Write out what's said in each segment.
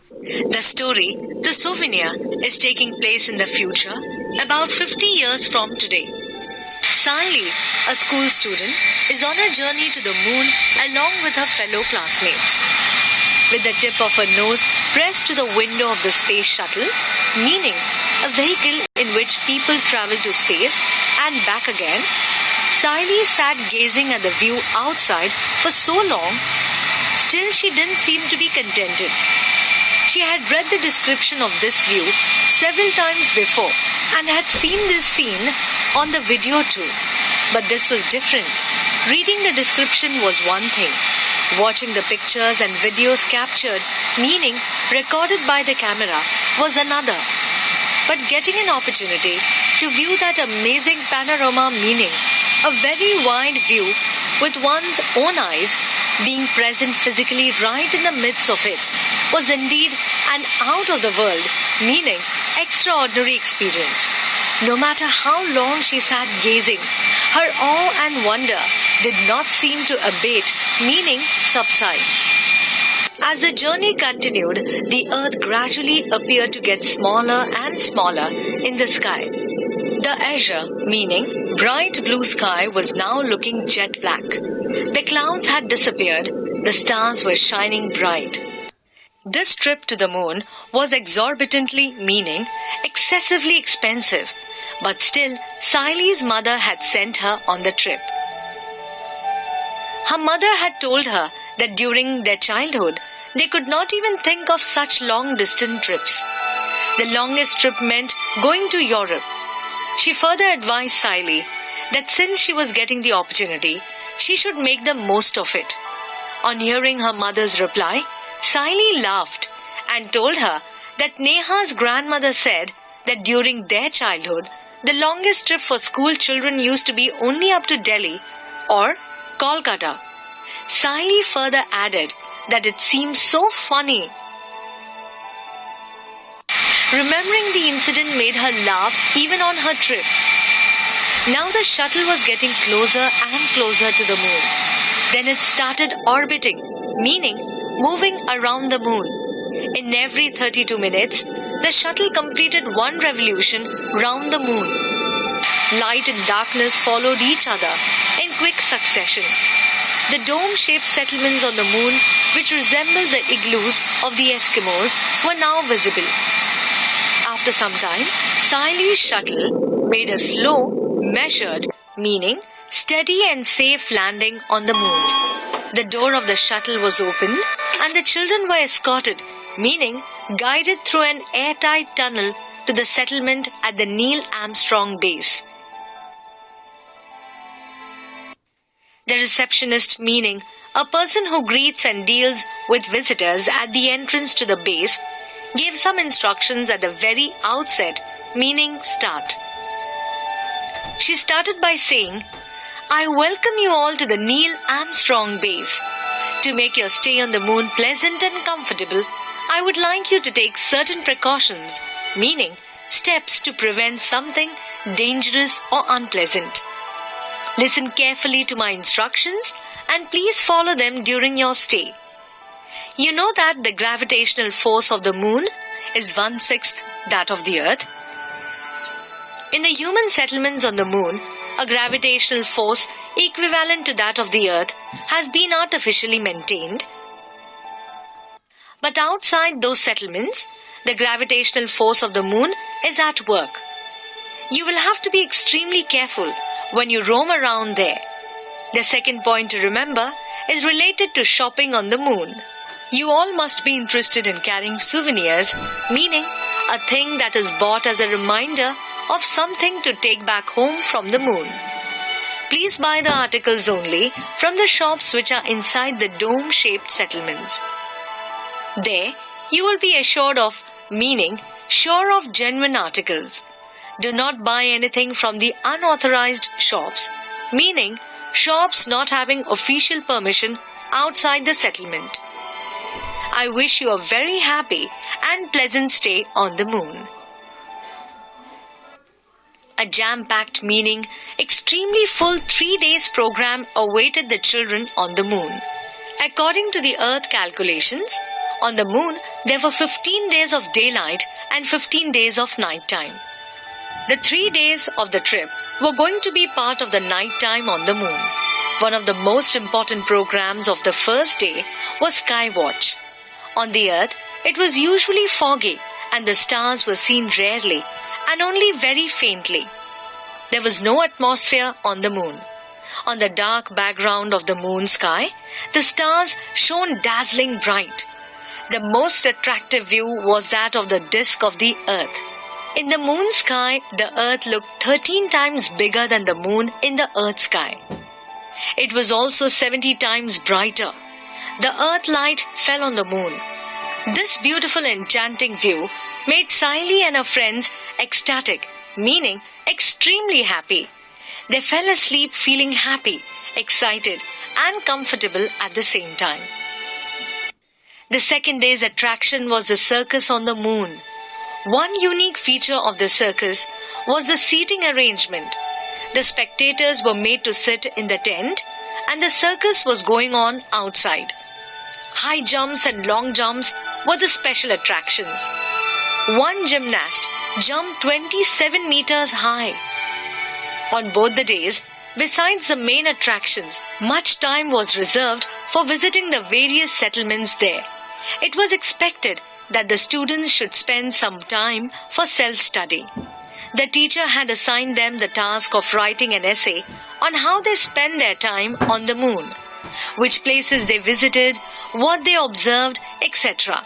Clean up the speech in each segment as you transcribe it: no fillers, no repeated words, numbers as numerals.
The story, The Souvenir, is taking place in the future, about 50 years from today. Sally, a school student, is on a journey to the moon along with her fellow classmates. With the tip of her nose pressed to the window of the space shuttle, meaning a vehicle in which people travel to space and back again, Sally sat gazing at the view outside for so long, still she didn't seem to be contented. She had read the description of this view several times before and had seen this scene on the video too. But this was different. Reading the description was one thing. Watching the pictures and videos captured, meaning recorded by the camera, was another. But getting an opportunity to view that amazing panorama, meaning a very wide view with one's own eyes, being present physically right in the midst of it, was indeed an out of the world, meaning extraordinary experience. No matter how long she sat gazing, her awe and wonder did not seem to abate, meaning subside. As the journey continued, the earth gradually appeared to get smaller and smaller in the sky. The azure, meaning bright blue sky, was now looking jet black. The clouds had disappeared, the stars were shining bright. This trip to the moon was exorbitantly, meaning excessively expensive, but still Sally's mother had sent her on the trip. Her mother had told her that during their childhood, they could not even think of such long-distance trips. The longest trip meant going to Europe. She further advised Sally that since she was getting the opportunity, she should make the most of it. On hearing her mother's reply, Sally laughed and told her that Neha's grandmother said that during their childhood, the longest trip for school children used to be only up to Delhi or Kolkata. Sally further added that it seemed so funny. Remembering the incident made her laugh even on her trip. Now the shuttle was getting closer and closer to the moon. Then it started orbiting, meaning moving around the moon. In every 32 minutes, the shuttle completed one revolution round the moon. Light and darkness followed each other in quick succession. The dome-shaped settlements on the moon, which resembled the igloos of the Eskimos, were now visible. After some time, Sally's shuttle made a slow, measured, meaning steady and safe landing on the moon. The door of the shuttle was opened and the children were escorted, meaning guided through an airtight tunnel to the settlement at the Neil Armstrong base. The receptionist, meaning a person who greets and deals with visitors at the entrance to the base, gave some instructions at the very outset, meaning start. She started by saying, "I welcome you all to the Neil Armstrong base. To make your stay on the moon pleasant and comfortable, I would like you to take certain precautions, meaning steps to prevent something dangerous or unpleasant. Listen carefully to my instructions and please follow them during your stay. You know that the gravitational force of the moon is 1/6 that of the earth. In the human settlements on the moon, a gravitational force equivalent to that of the earth has been artificially maintained. But outside those settlements, the gravitational force of the moon is at work. You will have to be extremely careful when you roam around there. The second point to remember is related to shopping on the moon. You all must be interested in carrying souvenirs, meaning a thing that is bought as a reminder of something to take back home from the moon. Please buy the articles only from the shops which are inside the dome-shaped settlements. There, you will be assured of, meaning sure of genuine articles. Do not buy anything from the unauthorized shops, meaning shops not having official permission outside the settlement. I wish you a very happy and pleasant stay on the moon." A jam-packed, meaning extremely full 3 days program awaited the children on the moon. According to the Earth calculations, On the moon, there were 15 days of daylight and 15 days of nighttime. The 3 days of the trip were going to be part of the nighttime on the moon. One of the most important programs of the first day was Sky Watch. On the Earth, it was usually foggy and the stars were seen rarely and only very faintly. There was no atmosphere on the moon. On the dark background of the moon sky, the stars shone dazzling bright. The most attractive view was that of the disk of the Earth. In the moon sky, the Earth looked 13 times bigger than the moon in the Earth sky. It was also 70 times brighter. The Earth light fell on the moon. This beautiful enchanting view made Siley and her friends ecstatic, meaning extremely happy. They fell asleep feeling happy, excited, and comfortable at the same time. The second day's attraction was the circus on the moon. One unique feature of the circus was the seating arrangement. The spectators were made to sit in the tent, and the circus was going on outside. High jumps and long jumps were the special attractions. One gymnast jumped 27 meters high. On both the days, besides the main attractions, much time was reserved for visiting the various settlements there. It was expected that the students should spend some time for self-study. The teacher had assigned them the task of writing an essay on how they spent their time on the moon, which places they visited, what they observed, etc.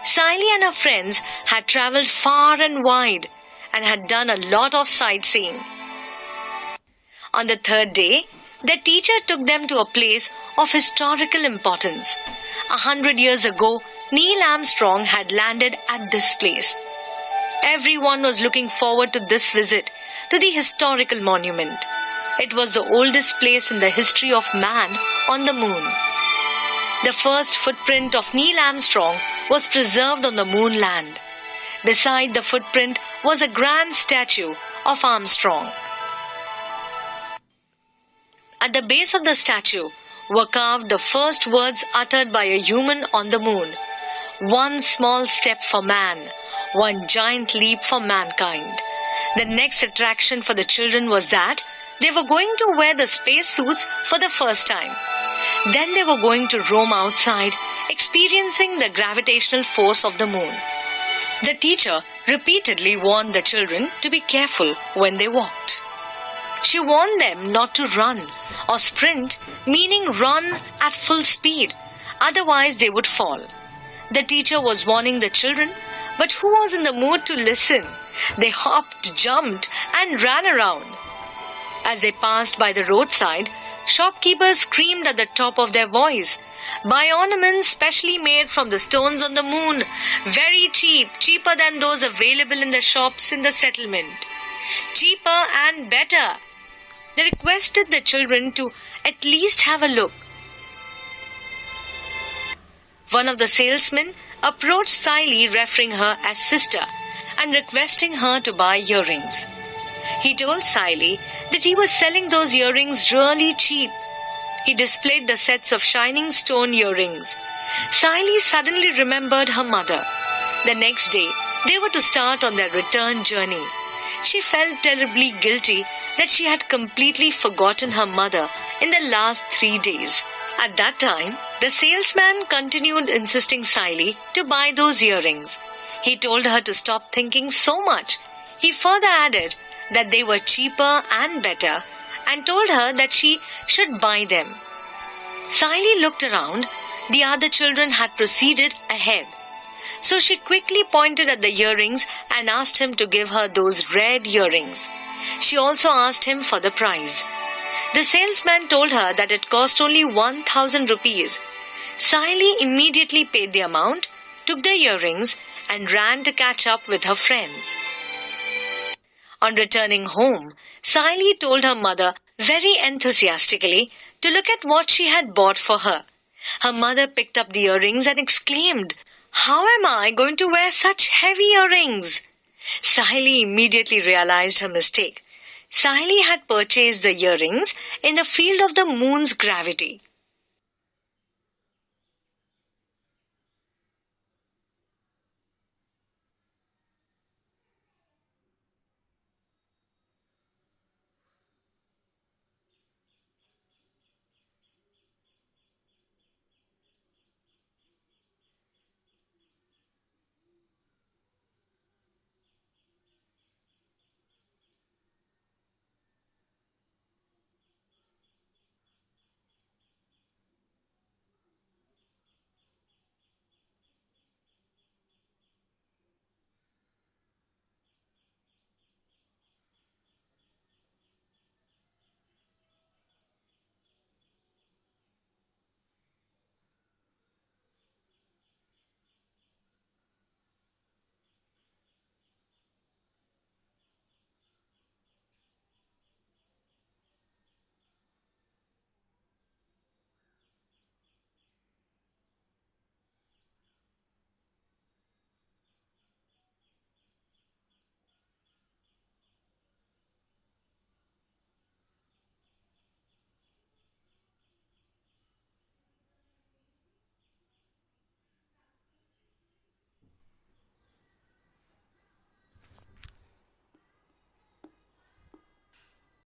Siley and her friends had traveled far and wide and had done a lot of sightseeing. On the third day, the teacher took them to a place of historical importance. 100 years ago, Neil Armstrong had landed at this place. Everyone was looking forward to this visit to the historical monument. It was the oldest place in the history of man on the moon. The first footprint of Neil Armstrong was preserved on the moon land. Beside the footprint was a grand statue of Armstrong. At the base of the statue were carved the first words uttered by a human on the moon. One small step for man, one giant leap for mankind. The next attraction for the children was that they were going to wear the space suits for the first time. Then they were going to roam outside, experiencing the gravitational force of the moon. The teacher repeatedly warned the children to be careful when they walked. She warned them not to run or sprint, meaning run at full speed, otherwise they would fall. The teacher was warning the children, but who was in the mood to listen? They hopped, jumped, and ran around. As they passed by the roadside, shopkeepers screamed at the top of their voice, "Buy ornaments specially made from the stones on the moon, very cheap, cheaper than those available in the shops in the settlement. Cheaper and better." They requested the children to at least have a look. One of the salesmen approached Siley, referring her as sister, and requesting her to buy earrings. He told Siley that he was selling those earrings really cheap. He displayed the sets of shining stone earrings. Siley suddenly remembered her mother. The next day, they were to start on their return journey. She felt terribly guilty that she had completely forgotten her mother in the last 3 days. At that time, the salesman continued insisting Siley to buy those earrings. He told her to stop thinking so much. He further added that they were cheaper and better and told her that she should buy them. Siley looked around. The other children had proceeded ahead. So she quickly pointed at the earrings and asked him to give her those red earrings. She also asked him for the price. The salesman told her that it cost only 1,000 rupees. Siley immediately paid the amount, took the earrings, and ran to catch up with her friends. On returning home, Siley told her mother very enthusiastically to look at what she had bought for her. Her mother picked up the earrings and exclaimed, "How am I going to wear such heavy earrings?" Siley immediately realized her mistake. Siley had purchased the earrings in the field of the moon's gravity.